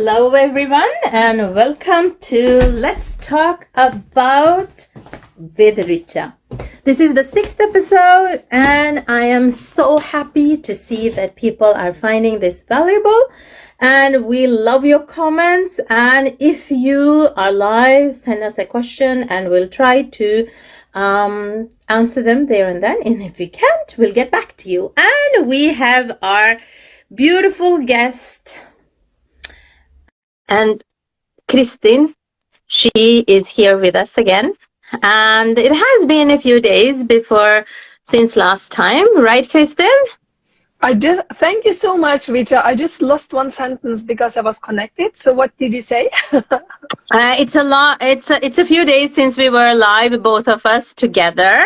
Hello everyone and welcome to Let's Talk About with Richa. This is the 6th episode and I am so happy to see that people are finding this valuable, and we love your comments. And if you are live, send us a question and we'll try to answer them there and then. And if we can't, we'll get back to you. And we have our beautiful guest, and Kristin, she is here with us again. And it has been a few days since last time, right, Kristin? Thank you so much, Richa. I just lost one sentence because I was connected. So what did you say? It's a few days since we were live, both of us together.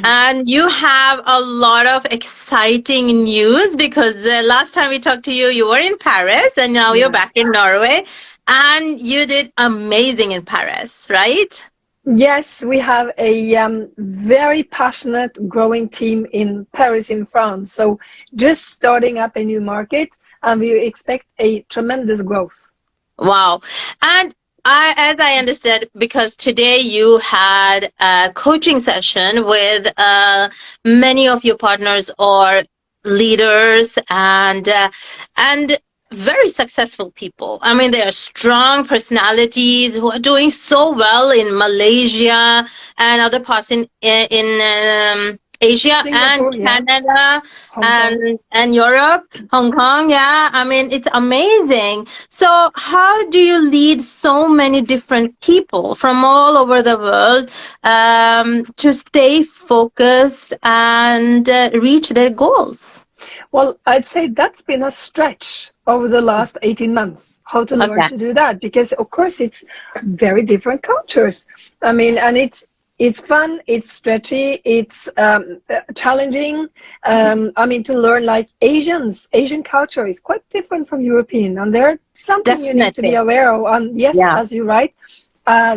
And you have a lot of exciting news because last time we talked to you, you were in Paris and now you're back in Norway, and you did amazing in Paris, right? Yes, we have a very passionate, growing team in Paris, in France. So just starting up a new market, and we expect a tremendous growth. Wow. And as I understood, because today you had a coaching session with many of your partners or leaders and very successful people. I mean, they are strong personalities who are doing so well in Malaysia and other parts in Asia, Singapore, and Canada, and Europe, Hong Kong. Yeah, I mean, it's amazing. So how do you lead so many different people from all over the world to stay focused and reach their goals? Well, I'd say that's been a stretch over the last 18 months, how to learn to do that, because of course it's very different cultures. I mean, and it's fun, it's stretchy, it's challenging. I mean, to learn, like Asian culture is quite different from European, and there's something you need to be aware of. And yes, as you're right,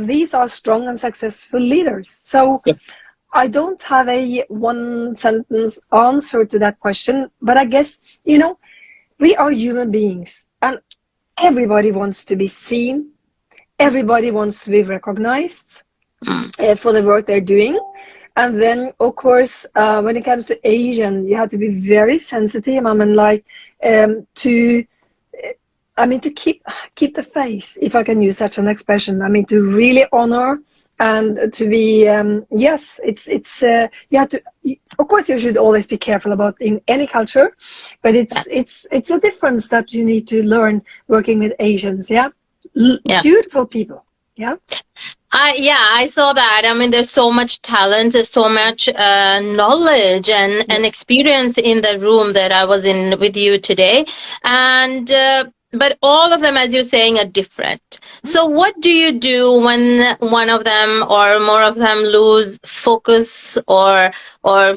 these are strong and successful leaders. So I don't have a one sentence answer to that question, but I guess, we are human beings and everybody wants to be seen. Everybody wants to be recognized for the work they're doing. And then, of course, when it comes to Asian, you have to be very sensitive. I mean, to keep the face, if I can use such an expression. I mean, to really honor and to be, you have to, of course, you should always be careful about in any culture, but it's a difference that you need to learn working with Asians. Beautiful people. I saw that. I mean, there's so much talent, there's so much knowledge and experience in the room that I was in with you today. And but all of them, as you're saying, are different. So what do you do when one of them or more of them lose focus or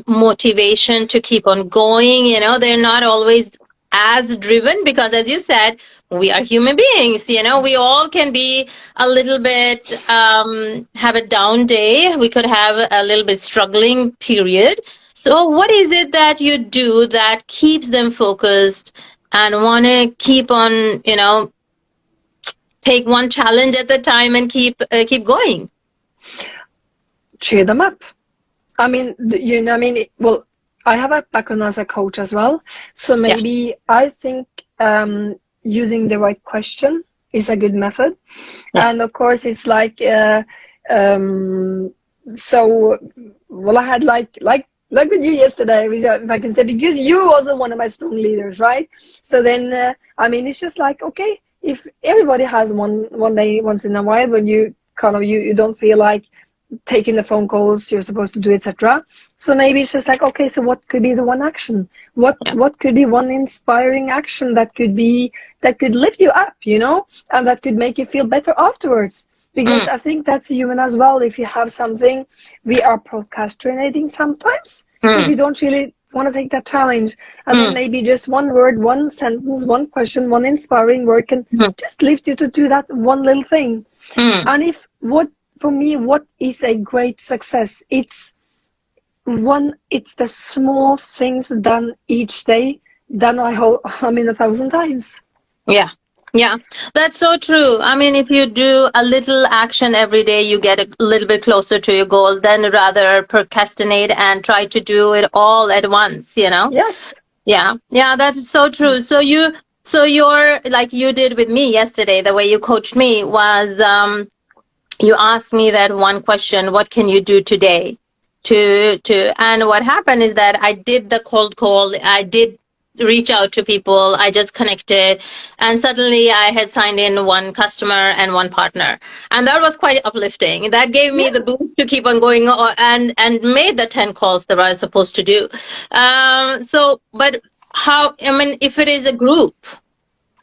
motivation to keep on going? They're not always as driven, because as you said, we are human beings. We all can be a little bit have a down day. We could have a little bit struggling period. So what is it that you do that keeps them focused and want to keep on, take one challenge at a time and keep going? Cheer them up. I mean, well, I have a background as a coach as well. So maybe I think using the right question is a good method. And of course, it's like, I had like with you yesterday, if I can say, because you're also one of my strong leaders, right? So then, it's just like, okay, if everybody has one day, once in a while, when you kind of, you don't feel like taking the phone calls you're supposed to do, etc. So maybe it's just like, okay, so what could be the one action? What could be one inspiring action that could lift you up, and that could make you feel better afterwards? Because I think that's human as well. If you have something, we are procrastinating sometimes if you don't really want to take that challenge. And then maybe just one word, one sentence, one question, one inspiring word can just lift you to do that one little thing. And for me, what is a great success? It's the small things done each day, done 1,000 times. Yeah. Yeah, that's so true. I mean, if you do a little action every day, you get a little bit closer to your goal than rather procrastinate and try to do it all at once, you know? Yes. Yeah. Yeah, that is so true. So you're like you did with me yesterday, the way you coached me was you asked me that one question, what can you do today and what happened is that I did the cold call, I did reach out to people, I just connected, and suddenly I had signed in one customer and one partner, and that was quite uplifting. That gave me the Yeah. boost to keep on going and made the 10 calls that I was supposed to do. But how, I mean, if it is a group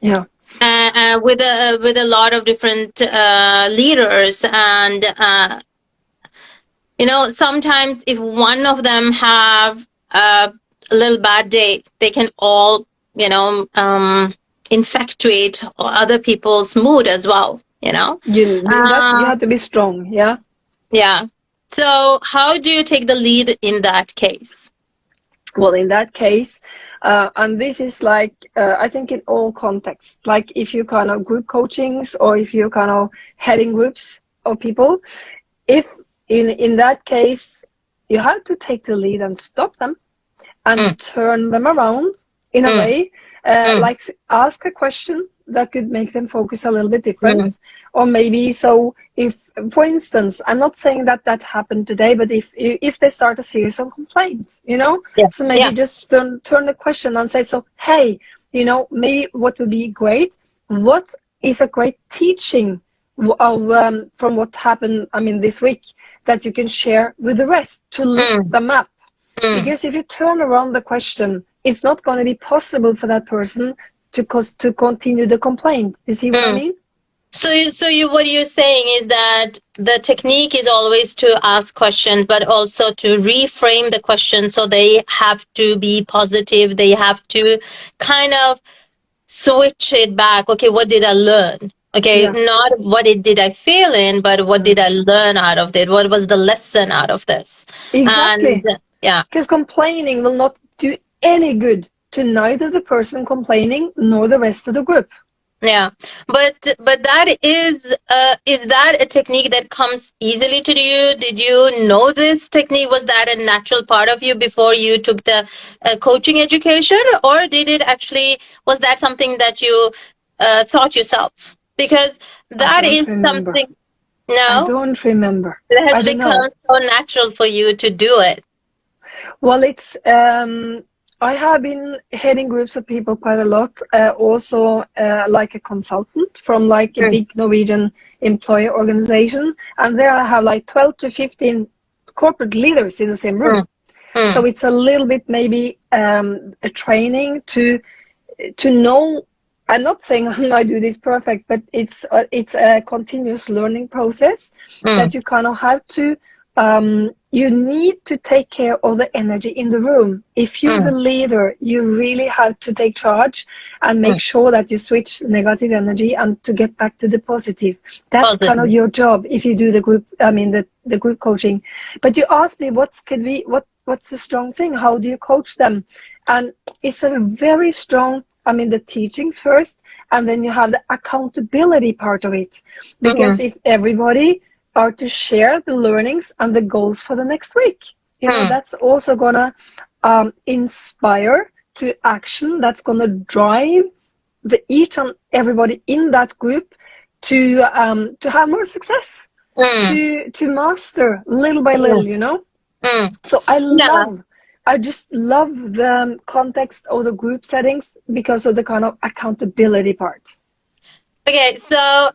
Yeah. with a lot of different leaders, and sometimes if one of them have a little bad day, they can all infatuate other people's mood as well. You Uh, have to be strong. Yeah. yeah. So how do you take the lead in that case? Well, in that case, and this is like, I think in all contexts, like if you kind of group coachings or if you kind of heading groups of people, if in that case, you have to take the lead and stop them Mm, and turn them around in a mm, way, mm, like ask a question that could make them focus a little bit mm, different. Or maybe, so if, for instance, I'm not saying that that happened today, but if they start a series of complaints, yeah, so yeah. maybe just turn the question and say, so hey, maybe what would be great, what is a great teaching of from what happened, I mean, this week, that you can share with the rest to lift Mm, them up. mm. Because if you turn around the question, it's not going to be possible for that person to continue the complaint. You see what I Mm. mean? What you're saying is that the technique is always to ask questions, but also to reframe the question so they have to be positive. They have to kind of switch it back. Okay, what did I learn? Okay, Yeah, not what did I fail in, but what mm. did I learn out of it? What was the lesson out of this? And Exactly. yeah. Because complaining will not do any good to neither the person complaining nor the rest of the group. Yeah, but is that a technique that comes easily to you? Did you know this technique? Was that a natural part of you before you took the coaching education, or did it actually was that something that you taught yourself? Because I that is don't remember. something. I No, don't remember. it I has don't know. become so natural for you to do it. Well, it's I have been heading groups of people quite a lot. Also, like a consultant from like a Mm, big Norwegian employer organization, and there I have like 12 to 15 corporate leaders in the same room. mm, So mm, it's a little bit maybe a training to know. I'm not saying I do this perfect, but it's a continuous learning process mm, that you kind of have to. You need to take care of the energy in the room. If you're the mm, leader, you really have to take charge and make mm. sure that you switch negative energy and to get back to the positive. That's kind of Positive. your job if you do the group. I mean the group coaching. But you asked me what's the strong thing? How do you coach them? And it's a very strong, I mean, the teachings first, and then you have the accountability part of it. Because Mm, if everybody are to share the learnings and the goals for the next week, mm, that's also gonna inspire to action. That's gonna drive the each and everybody in that group to have more success, mm, to master little by mm, little. mm. So Yeah. I just love the context of the group settings because of the kind of accountability part. Okay, so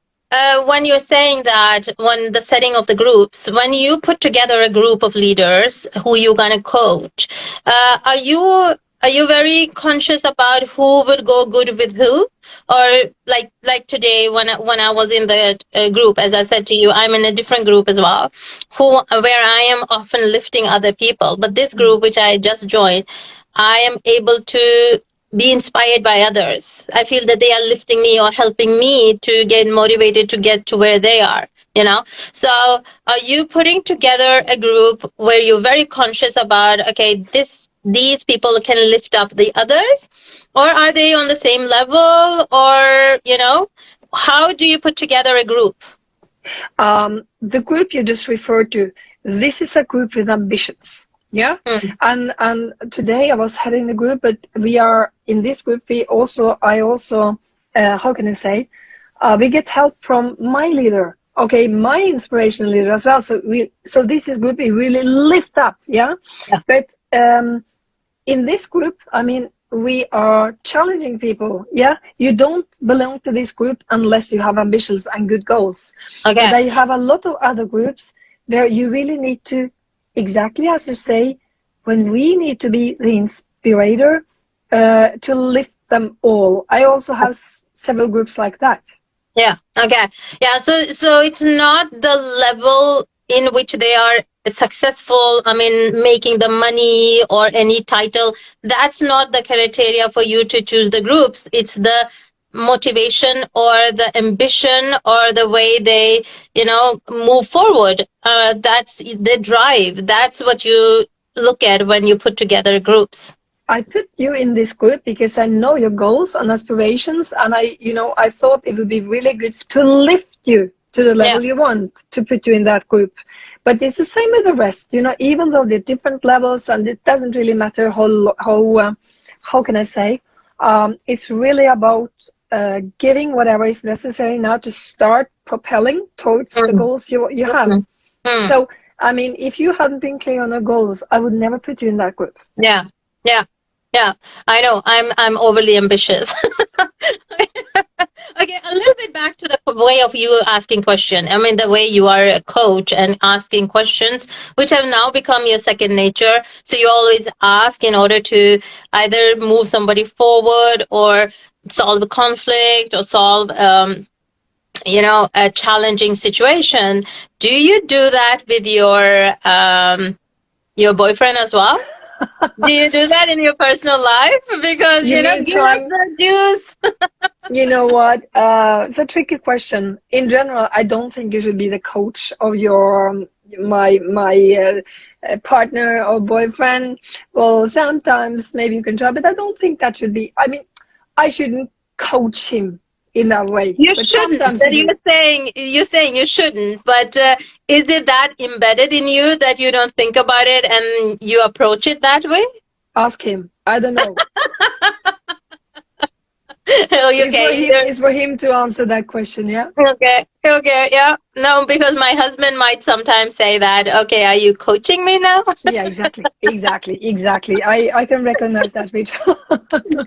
when you're saying that, when the setting of the groups, when you put together a group of leaders who you're gonna coach, are you very conscious about who would go good with who, or like today when I was in the group, as I said to you, I'm in a different group as well, where I am often lifting other people, but this Mm. group which I just joined, I am able to be inspired by others. I feel that they are lifting me or helping me to get motivated to get to where they are, you know? So are you putting together a group where you're very conscious about, okay, these people can lift up the others, or are they on the same level, or how do you put together a group? The group you just referred to, this is a group with ambitions. Yeah. And today I was heading the group, but we are in this group. I also how can I say, we get help from my leader, okay, my inspirational leader as well. So this is group we really lift up. Yeah. But in this group, I mean, we are challenging people. Yeah, you don't belong to this group unless you have ambitions and good goals. Okay. But I have a lot of other groups where you really need to, exactly as you say, when we need to be the inspirator to lift them all. I also have several groups like that. Yeah. Okay. Yeah. So it's not the level in which they are successful. I mean, making the money or any title. That's not the criteria for you to choose the groups. It's the motivation or the ambition or the way they, move forward. That's the drive. That's what you look at when you put together groups. I put you in this group because I know your goals and aspirations, and I thought it would be really good to lift you to the level you want, to put you in that group. But it's the same with the rest, even though they're different levels, and it doesn't really matter how can I say, it's really about giving whatever is necessary now to start propelling towards the goals you have. So, I mean, if you hadn't been clear on your goals, I would never put you in that group. Yeah, I know. I'm overly ambitious. Okay, a little bit back to the way of you asking question. I mean, the way you are a coach and asking questions, which have now become your second nature. So you always ask in order to either move somebody forward or solve a conflict or solve, a challenging situation. Do you do that with your boyfriend as well? Do you do that in your personal life? Because give us the juice. You know what? It's a tricky question. In general, I don't think you should be the coach of your my partner or boyfriend. Well, sometimes maybe you can try, but I don't think that should be. I mean, I shouldn't coach him in that way. You but shouldn't. Sometimes You're saying you shouldn't. But is it that embedded in you that you don't think about it and you approach it that way? Ask him. I don't know. Okay. It's for him to answer that question, yeah? Okay, yeah. No, because my husband might sometimes say that, okay, are you coaching me now? Yeah, exactly. I can recognize that, Richa.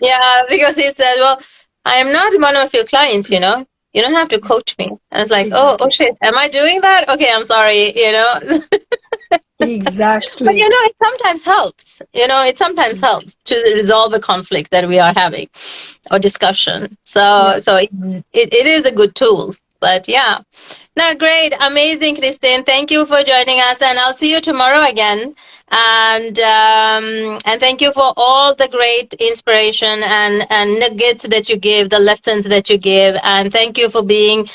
Yeah, because he said, well, I am not one of your clients, you don't have to coach me. I was like, Exactly. oh shit, am I doing that? Okay, I'm sorry, Exactly. But it sometimes helps. It sometimes helps to resolve a conflict that we are having or discussion. So it is a good tool. But yeah. No, great, amazing, Kristin. Thank you for joining us, and I'll see you tomorrow again. And thank you for all the great inspiration and nuggets that you give, the lessons that you give, and thank you for being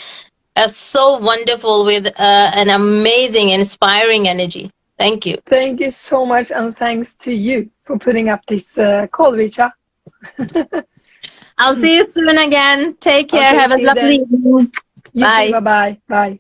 so wonderful with an amazing, inspiring energy. Thank you. Thank you so much, and thanks to you for putting up this call, Richa. I'll see you soon again. Take care. Okay, have a lovely evening. You Bye. too. Bye-bye. Bye.